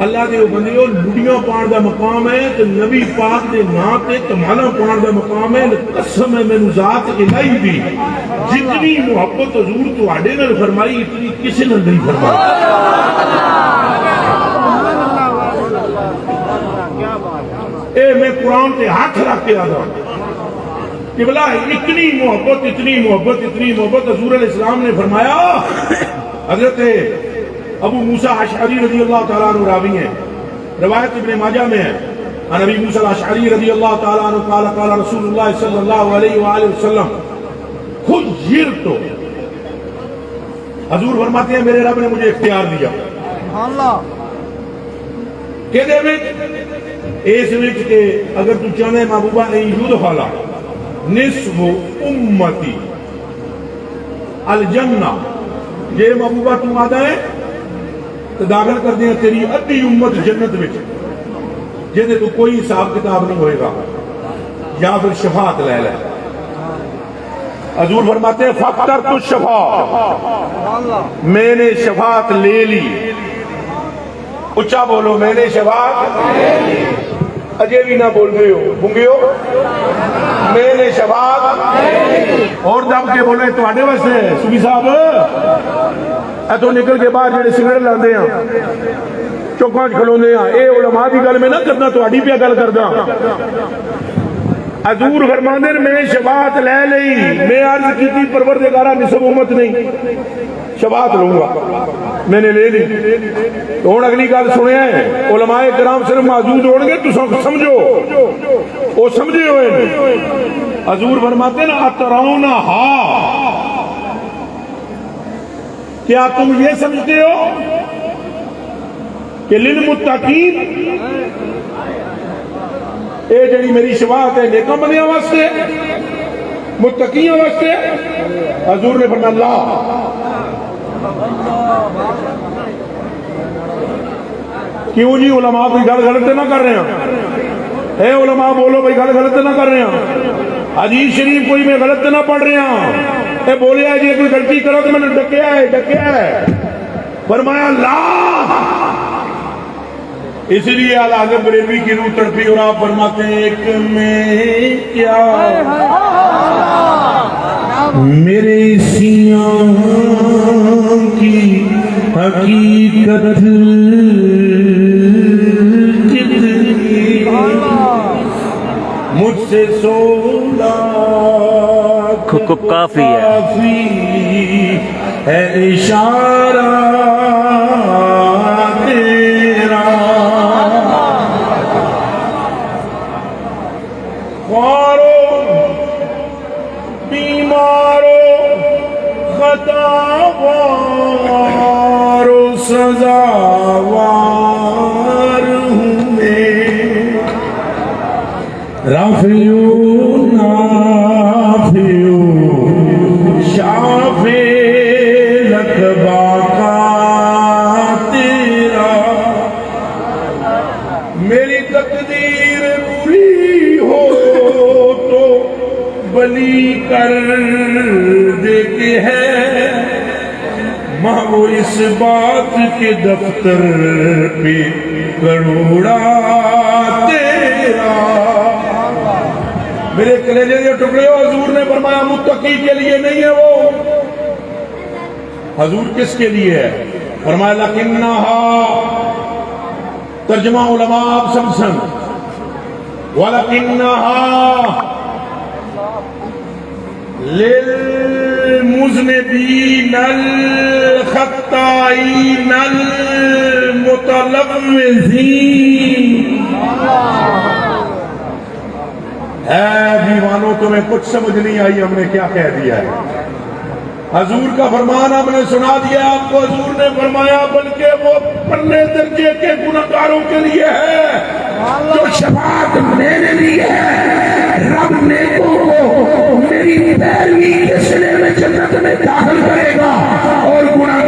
اللہ دے بندیو لڑیاں پان دا مقام ہے تے نبی پاک دے نام تے تمالا پان دا مقام ہے. قسم ہے مینوں ذات الہی دی جتنی محبت حضور تواڈے نال فرمائی اتنی کسی نال نہیں فرمائی. اے میں قرآن تے ہاتھ رکھ کے آدھا کہ بلا اتنی محبت حضور علیہ السلام نے فرمایا. حضرت ابو موسیٰ اشعری رضی اللہ تعالیٰ عنہ راوی ہیں, روایت ابن ماجہ میں ہے, عن ابی موسیٰ اشعری رضی اللہ تعالیٰ عنہ قال قال رسول اللہ صلی اللہ علیہ وآلہ وسلم خجرت, حضور فرماتے ہیں میرے رب نے مجھے اختیار دیا کہ دے میں اس وچ کہ اگر تو چاہنے محبوبہ نہیں یدخلا نصف امتی الجنہ, یہ محبوبہ تو آدھا ہے تو داخل کر دیا تیری ادھی امت جنت وچ جہدے تو کوئی حساب کتاب نہیں ہوئے گا, یا پھر شفاعت لے لے. حضور فرماتے ہیں فاخترت الشفاعت, میں نے شفاعت لے لی. اچھا بولو میں نے شفاعت لے لی. اجے بھی نہ بول گئے ہو بھونگے ہو, میں نے شفاعت لے لی. اور دب کے بولے تو آنے واسطے سبھی صاحب اے تو نکل کے باہر جڑے سگریٹ لاندے ہیں چوکاں کھلوندے ہیں, اے علماء دی گل میں نہ کرنا تو اڈی پیا گل کردا. حضور فرماندے نے میں شفاعت لے لئی, میں عرض کیتی پروردگارا نصف امت نہیں شفاعت لوں گا, میں نے لے لی. تو ہن اگلی گل سنیا ہے, علماء کرام صرف موجود ہون گے تو سمجھو وہ سمجھے ہوئے. حضور فرماتے ہیں اترونہا, کیا تم یہ سمجھتے ہو کہ للمتقین اے جڑی میری شفاعت ہے نیکاں بندیاں واسطے متقیاں واسطے؟ حضور نے فرمایا اللہ. کیوں جی علماء کوئی گل غلط نہ کر رہے ہیں؟ اے علماء بولو بھائی گل غلط نہ کر رہے ہیں, حدیث شریف کوئی میں غلط نہ پڑھ رہے ہیں. اے بولیا جی کوئی غلطی کرو تو میں نے ڈکیا ہے. فرمایا لا, اس لیے اعلیٰ حضرت بریلوی کی روح تڑپی اور آپ فرماتے ہیں ایک میں کیا میرے سیاں کی حقیقت مجھ سے سولا کافی ہے اشارہ تیرا. خوارو بیمارو خطاوارو سزاوار ہوں میں, رافیو نافیو شافی لکبا کا تیرا. میری تقدیر بری ہو تو بلی کر دیتے ہیں, ماں وہ اس بات کے دفتر پہ کروڑا تیرا. میرے کلیجے کے ٹکڑے ہو, حضور نے فرمایا متقی کے لیے نہیں ہے وہ. حضور کس کے لیے ہے؟ فرمایا لکنہا, ترجمہ علماء آپ سمسن, وَلَكِنَّهَا لِلْمُذْنِبِينَ الْخَطَّائِينَ الْمُتَلَوِّثِينَ. اے دیوانوں تمہیں کچھ سمجھ نہیں آئی ہم نے کیا کہہ دیا ہے. حضور کا فرمان ہم نے سنا دیا آپ کو. حضور نے فرمایا بلکہ وہ پرلے درجے کے گناہگاروں کے لیے ہے جو شفاعت میرے لیے ہے. رب نیکوں کو میری پیروی کے صلے میں جنت میں داخل کرے گا اور گناہ